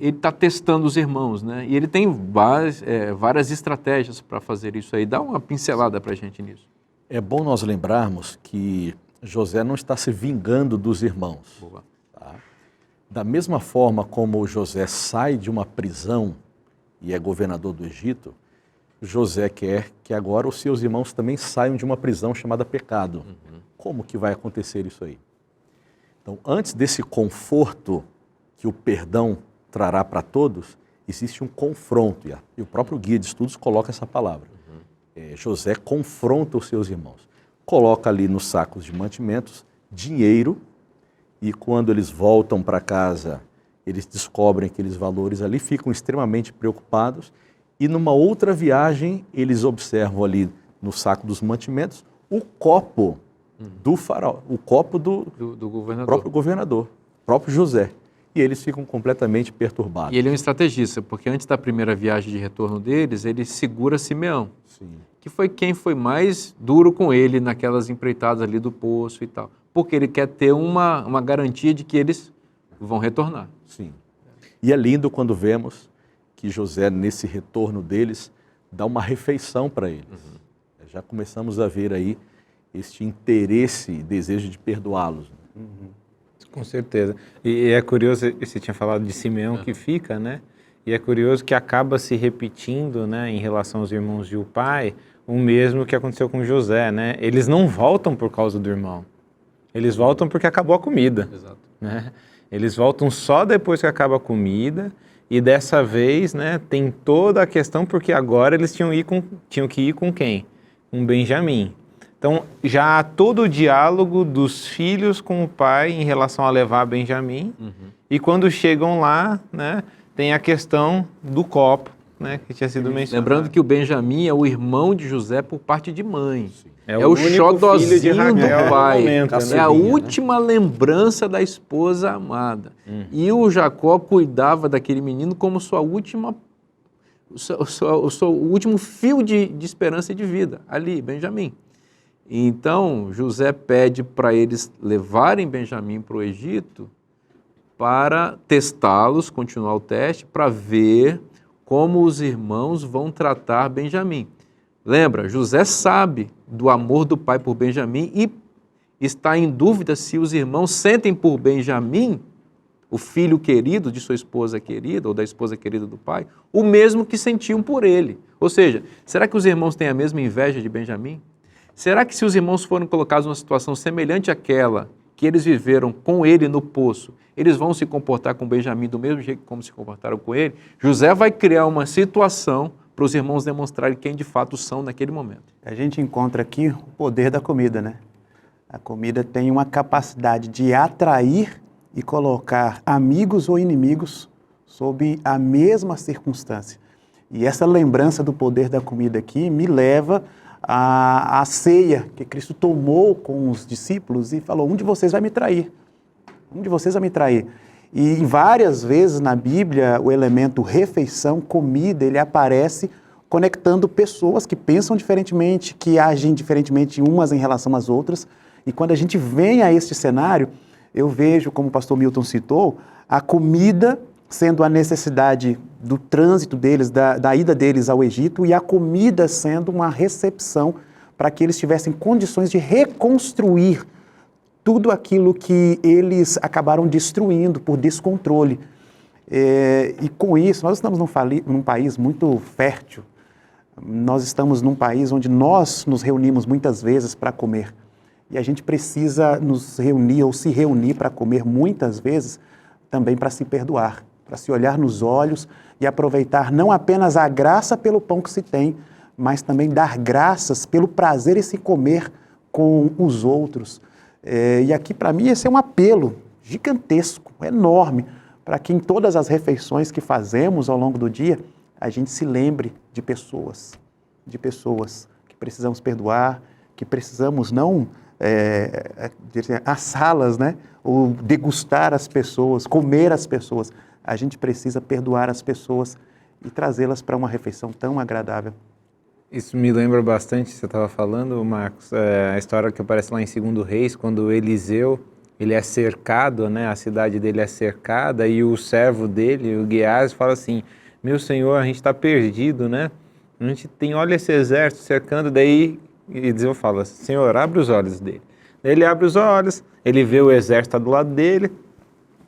ele está testando os irmãos, né? E ele tem várias estratégias para fazer isso aí. Dá uma pincelada para a gente nisso. É bom nós lembrarmos que José não está se vingando dos irmãos. Boa. Tá? Da mesma forma como José sai de uma prisão e é governador do Egito, José quer que agora os seus irmãos também saiam de uma prisão chamada pecado. Uhum. Como que vai acontecer isso aí? Então, antes desse conforto que o perdão trará para todos, existe um confronto, e o próprio guia de estudos coloca essa palavra. José confronta os seus irmãos, coloca ali nos sacos de mantimentos dinheiro, e quando eles voltam para casa, eles descobrem aqueles valores ali, ficam extremamente preocupados, e numa outra viagem, eles observam ali no saco dos mantimentos o copo do faraó, o copo do governador. Próprio governador, próprio José. E eles ficam completamente perturbados. E ele é um estrategista, porque antes da primeira viagem de retorno deles, ele segura Simeão, Sim. que foi quem foi mais duro com ele naquelas empreitadas ali do poço e tal. Porque ele quer ter uma garantia de que eles vão retornar. Sim. E é lindo quando vemos que José, nesse retorno deles, dá uma refeição para eles. Uhum. Já começamos a ver aí este interesse e desejo de perdoá-los. Uhum. Com certeza. E é curioso, você tinha falado de Simeão que fica, né? E é curioso que acaba se repetindo, né, em relação aos irmãos e o pai, o mesmo que aconteceu com José, né? Eles não voltam por causa do irmão. Eles voltam porque acabou a comida. Exato. Né? Eles voltam só depois que acaba a comida, e dessa vez, né, tem toda a questão porque agora eles tinham que ir com quem? Com Benjamim. Então, já há todo o diálogo dos filhos com o pai em relação a levar Benjamim. Uhum. E quando chegam lá, né, tem a questão do copo, né, que tinha sido mencionado. Lembrando que o Benjamim é o irmão de José por parte de mãe. É o xodozinho do pai. Momento, é a última lembrança da esposa amada. E o Jacó cuidava daquele menino como o último fio de esperança e de vida. Ali, Benjamim. Então, José pede para eles levarem Benjamim para o Egito para testá-los, continuar o teste, para ver como os irmãos vão tratar Benjamim. Lembra, José sabe do amor do pai por Benjamim e está em dúvida se os irmãos sentem por Benjamim, o filho querido de sua esposa querida ou da esposa querida do pai, o mesmo que sentiam por ele. Ou seja, será que os irmãos têm a mesma inveja de Benjamim? Será que se os irmãos forem colocados numa situação semelhante àquela que eles viveram com ele no poço, eles vão se comportar com Benjamim do mesmo jeito como se comportaram com ele? José vai criar uma situação para os irmãos demonstrarem quem de fato são naquele momento. A gente encontra aqui o poder da comida, né? A comida tem uma capacidade de atrair e colocar amigos ou inimigos sob a mesma circunstância. E essa lembrança do poder da comida aqui me leva à ceia que Cristo tomou com os discípulos e falou: um de vocês vai me trair. Um de vocês vai me trair. E várias vezes na Bíblia o elemento refeição, comida, ele aparece conectando pessoas que pensam diferentemente, que agem diferentemente umas em relação às outras. E quando a gente vem a este cenário, eu vejo, como o pastor Milton citou, a comida sendo a necessidade do trânsito deles, da ida deles ao Egito, e a comida sendo uma recepção para que eles tivessem condições de reconstruir tudo aquilo que eles acabaram destruindo por descontrole. E com isso, nós estamos num país muito fértil. Nós estamos num país onde nós nos reunimos muitas vezes para comer. E a gente precisa nos reunir ou se reunir para comer muitas vezes também para se perdoar, para se olhar nos olhos e aproveitar não apenas a graça pelo pão que se tem, mas também dar graças pelo prazer em se comer com os outros. E aqui, para mim, esse é um apelo gigantesco, enorme, para que em todas as refeições que fazemos ao longo do dia, a gente se lembre de pessoas que precisamos perdoar, que precisamos não assá-las, né? Ou degustar as pessoas, comer as pessoas. A gente precisa perdoar as pessoas e trazê-las para uma refeição tão agradável. Isso me lembra bastante, você estava falando, Marcos, a história que aparece lá em 2 Reis, quando Eliseu, ele é cercado, né, a cidade dele é cercada, e o servo dele, o Geazi, fala assim: meu senhor, a gente está perdido, né? A gente tem, olha esse exército cercando. Daí Eliseu fala: senhor, abre os olhos dele. Daí ele abre os olhos, ele vê o exército do lado dele,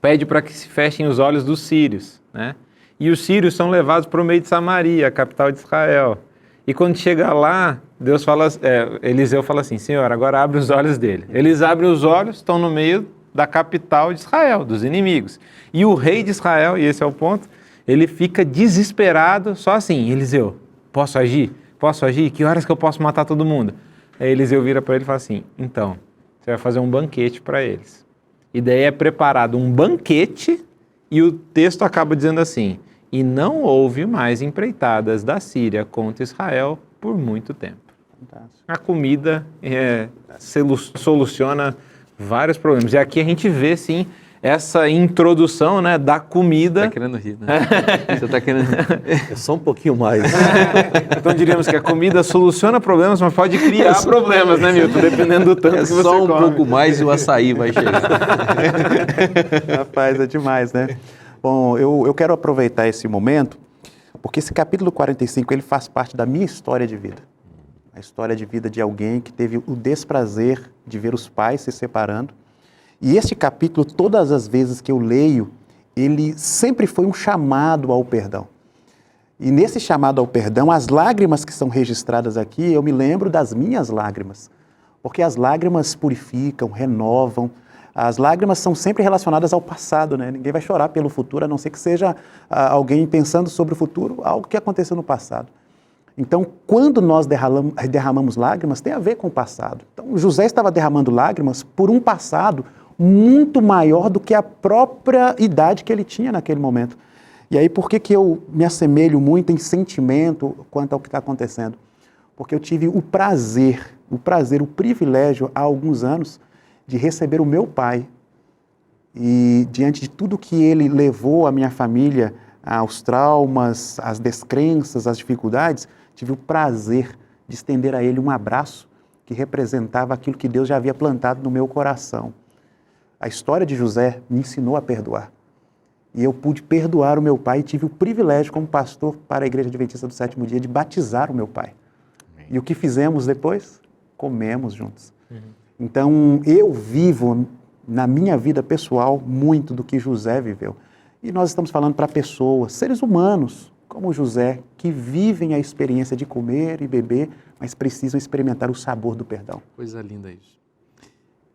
pede para que se fechem os olhos dos sírios, né? E os sírios são levados para o meio de Samaria, a capital de Israel. E quando chega lá, Eliseu fala assim: senhor, agora abre os olhos dele. Eles abrem os olhos, estão no meio da capital de Israel, dos inimigos. E o rei de Israel, e esse é o ponto, ele fica desesperado, só assim: Eliseu, posso agir? Posso agir? Que horas que eu posso matar todo mundo? Aí Eliseu vira para ele e fala assim: então, você vai fazer um banquete para eles. E daí é preparado um banquete, e o texto acaba dizendo assim: e não houve mais empreitadas da Síria contra Israel por muito tempo. Fantástico. A comida soluciona vários problemas. E aqui a gente vê, sim, essa introdução, né, da comida. Está querendo rir, né? Você está querendo rir. É só um pouquinho mais. Então diríamos que a comida soluciona problemas, mas pode criar problemas, né, Milton? Dependendo do tanto que você come. É só um come. pouco mais e o açaí vai chegar. Rapaz, é demais, né? Bom, eu quero aproveitar esse momento, porque esse capítulo 45, ele faz parte da minha história de vida. A história de vida de alguém que teve o desprazer de ver os pais se separando. E este capítulo, todas as vezes que eu leio, ele sempre foi um chamado ao perdão. E nesse chamado ao perdão, as lágrimas que são registradas aqui, eu me lembro das minhas lágrimas. Porque as lágrimas purificam, renovam. As lágrimas são sempre relacionadas ao passado, né? Ninguém vai chorar pelo futuro, a não ser que seja alguém pensando sobre o futuro, algo que aconteceu no passado. Então, quando nós derramamos lágrimas, tem a ver com o passado. Então, José estava derramando lágrimas por um passado muito maior do que a própria idade que ele tinha naquele momento. E aí, por que eu me assemelho muito em sentimento quanto ao que está acontecendo? Porque eu tive o privilégio, há alguns anos, de receber o meu pai. E diante de tudo que ele levou a minha família, aos traumas, às descrenças, às dificuldades, tive o prazer de estender a ele um abraço que representava aquilo que Deus já havia plantado no meu coração. A história de José me ensinou a perdoar. E eu pude perdoar o meu pai e tive o privilégio, como pastor para a Igreja Adventista do Sétimo Dia, de batizar o meu pai. E o que fizemos depois? Comemos juntos. Então, eu vivo, na minha vida pessoal, muito do que José viveu. E nós estamos falando para pessoas, seres humanos, como José, que vivem a experiência de comer e beber, mas precisam experimentar o sabor do perdão. Coisa linda isso.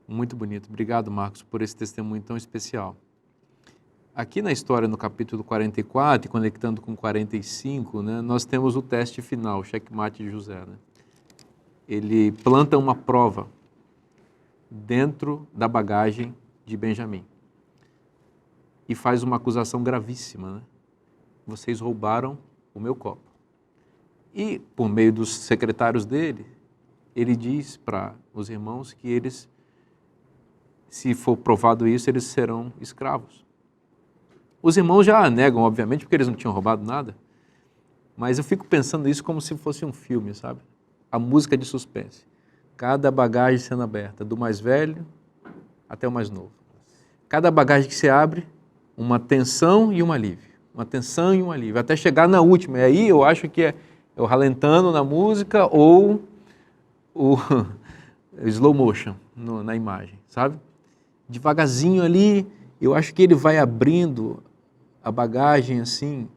Muito bonito. Obrigado, Marcos, por esse testemunho tão especial. Aqui na história, no capítulo 44, e conectando com 45, né, nós temos o teste final, o checkmate de José. Né? Ele planta uma prova dentro da bagagem de Benjamim. E faz uma acusação gravíssima, né? Vocês roubaram o meu copo. E, por meio dos secretários dele, ele diz para os irmãos que eles, se for provado isso, eles serão escravos. Os irmãos já negam, obviamente, porque eles não tinham roubado nada, mas eu fico pensando isso como se fosse um filme, sabe? A música de suspense. Cada bagagem sendo aberta, do mais velho até o mais novo. Cada bagagem que se abre, uma tensão e um alívio. Uma tensão e um alívio, até chegar na última. E aí eu acho que é o ralentando na música ou o slow motion na imagem, sabe? Devagarzinho ali, eu acho que ele vai abrindo a bagagem assim,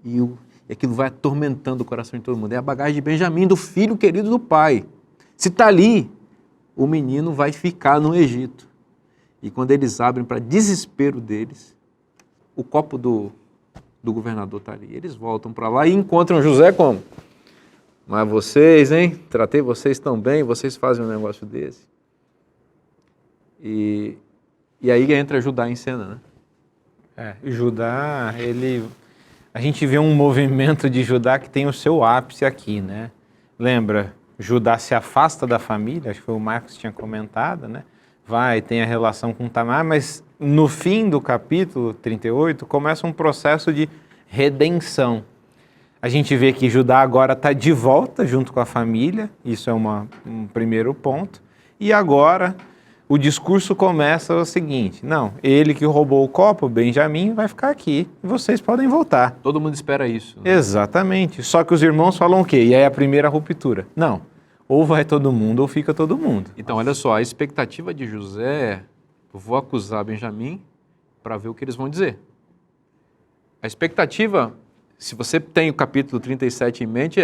e aquilo vai atormentando o coração de todo mundo. É a bagagem de Benjamim, do filho querido do pai. Se está ali, o menino vai ficar no Egito. E quando eles abrem, para desespero deles, o copo do governador está ali. Eles voltam para lá e encontram José como? Mas vocês, hein? Tratei vocês tão bem, vocês fazem um negócio desse. E aí entra Judá em cena, né? Judá, a gente vê um movimento de Judá que tem o seu ápice aqui, né? Lembra, Judá se afasta da família, acho que foi o Marcos que tinha comentado, né? Tem a relação com Tamar, mas no fim do capítulo 38 começa um processo de redenção. A gente vê que Judá agora está de volta junto com a família, isso é um primeiro ponto, e agora o discurso começa o seguinte: não, ele que roubou o copo, Benjamim, vai ficar aqui e vocês podem voltar. Todo mundo espera isso, né? Exatamente, só que os irmãos falam o quê? E aí a primeira ruptura. Não, ou vai todo mundo ou fica todo mundo. Então, olha só, a expectativa de José é: eu vou acusar Benjamim para ver o que eles vão dizer. A expectativa, se você tem o capítulo 37 em mente,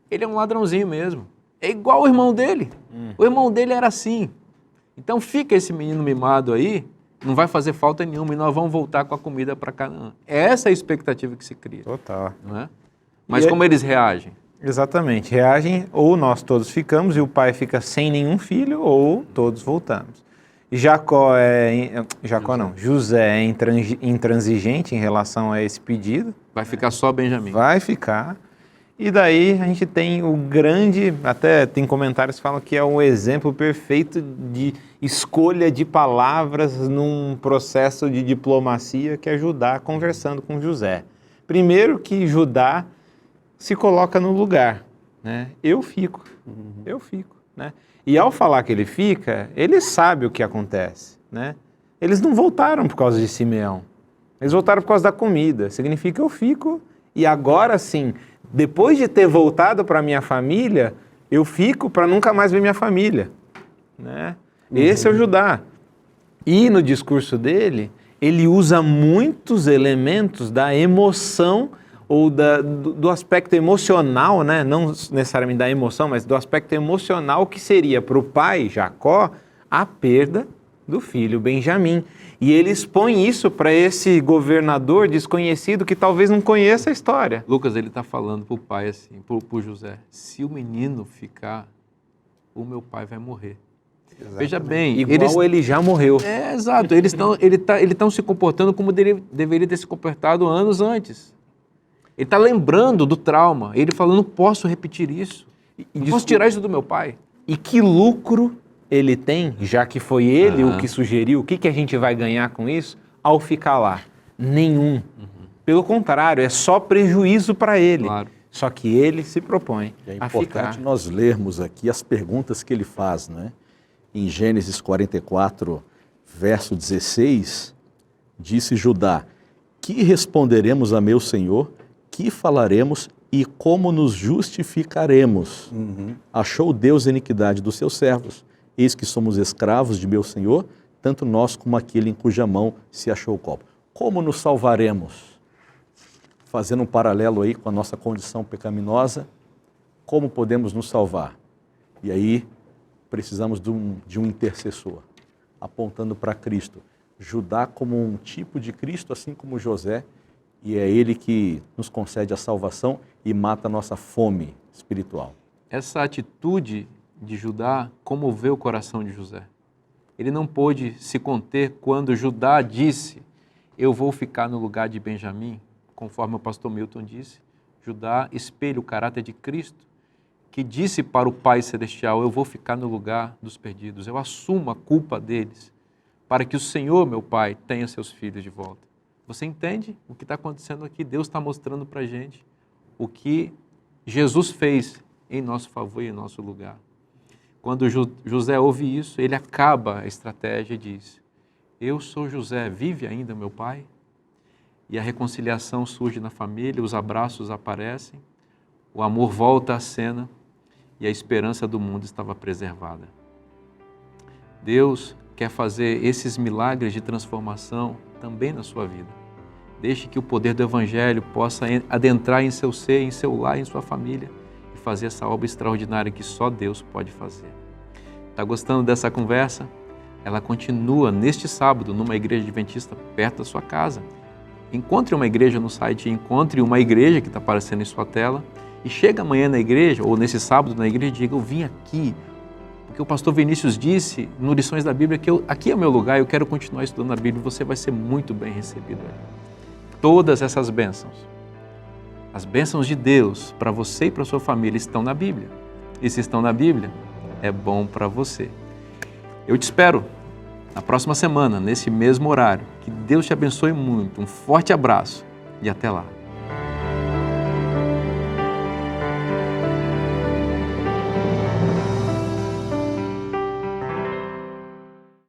ele é um ladrãozinho mesmo. É igual o irmão dele. O irmão dele era assim. Então fica esse menino mimado aí, não vai fazer falta nenhuma e nós vamos voltar com a comida para Canaã. É essa a expectativa que se cria. Total. Não é? Mas como eles reagem? Exatamente, reagem ou nós todos ficamos e o pai fica sem nenhum filho ou todos voltamos. José é intransigente em relação a esse pedido. Vai ficar só Benjamim. Vai ficar. E daí a gente tem o grande, até tem comentários que falam que é um exemplo perfeito de escolha de palavras num processo de diplomacia, que é Judá conversando com José. Primeiro que Judá se coloca no lugar, né? Eu fico, né? E ao falar que ele fica, ele sabe o que acontece, né? Eles não voltaram por causa de Simeão, eles voltaram por causa da comida, significa eu fico e agora sim, depois de ter voltado para minha família, eu fico para nunca mais ver minha família, né? Esse é o Judá. E no discurso dele, ele usa muitos elementos da emoção ou do aspecto emocional, né? Não necessariamente da emoção, mas do aspecto emocional que seria para o pai, Jacó, a perda do filho Benjamim. E ele expõe isso para esse governador desconhecido que talvez não conheça a história. Lucas, ele está falando para o pai assim, para o José: se o menino ficar, o meu pai vai morrer. Exatamente. Veja bem, ele já morreu. Exato, eles estão se comportando como deveria ter se comportado anos antes. Ele está lembrando do trauma, ele falando: não posso repetir isso, não posso tirar isso do meu pai. E que lucro ele tem, já que foi ele o que sugeriu, o que a gente vai ganhar com isso ao ficar lá? Nenhum. Pelo contrário, é só prejuízo para ele. Claro. Só que ele se propõe a ficar. É importante nós lermos aqui as perguntas que ele faz, né? Em Gênesis 44, verso 16, disse Judá: que responderemos a meu senhor, que falaremos e como nos justificaremos? Achou Deus a iniquidade dos seus servos, eis que somos escravos de meu senhor, tanto nós como aquele em cuja mão se achou o copo. Como nos salvaremos? Fazendo um paralelo aí com a nossa condição pecaminosa, como podemos nos salvar? E aí precisamos de um intercessor, apontando para Cristo. Judá como um tipo de Cristo, assim como José, e é ele que nos concede a salvação e mata a nossa fome espiritual. Essa atitude de Judá comoveu o coração de José. Ele não pôde se conter quando Judá disse: eu vou ficar no lugar de Benjamim, conforme o pastor Milton disse. Judá espelha o caráter de Cristo, que disse para o Pai Celestial: eu vou ficar no lugar dos perdidos, eu assumo a culpa deles, para que o Senhor, meu Pai, tenha seus filhos de volta. Você entende o que está acontecendo aqui? Deus está mostrando para a gente o que Jesus fez em nosso favor e em nosso lugar. Quando José ouve isso, ele acaba a estratégia e diz: eu sou José, vive ainda meu pai? E a reconciliação surge na família, os abraços aparecem, o amor volta à cena e a esperança do mundo estava preservada. Deus quer fazer esses milagres de transformação também na sua vida. Deixe que o poder do Evangelho possa adentrar em seu ser, em seu lar, em sua família e fazer essa obra extraordinária que só Deus pode fazer. Está gostando dessa conversa? Ela continua neste sábado numa igreja adventista perto da sua casa. Encontre uma igreja no site, encontre uma igreja que está aparecendo em sua tela e chega amanhã na igreja, ou nesse sábado na igreja, e diga: eu vim aqui porque o pastor Vinícius disse no Lições da Bíblia que aqui é o meu lugar, eu quero continuar estudando a Bíblia e você vai ser muito bem recebido. Todas essas bênçãos, as bênçãos de Deus para você e para sua família estão na Bíblia. E se estão na Bíblia, é bom para você. Eu te espero na próxima semana, nesse mesmo horário. Que Deus te abençoe muito. Um forte abraço e até lá.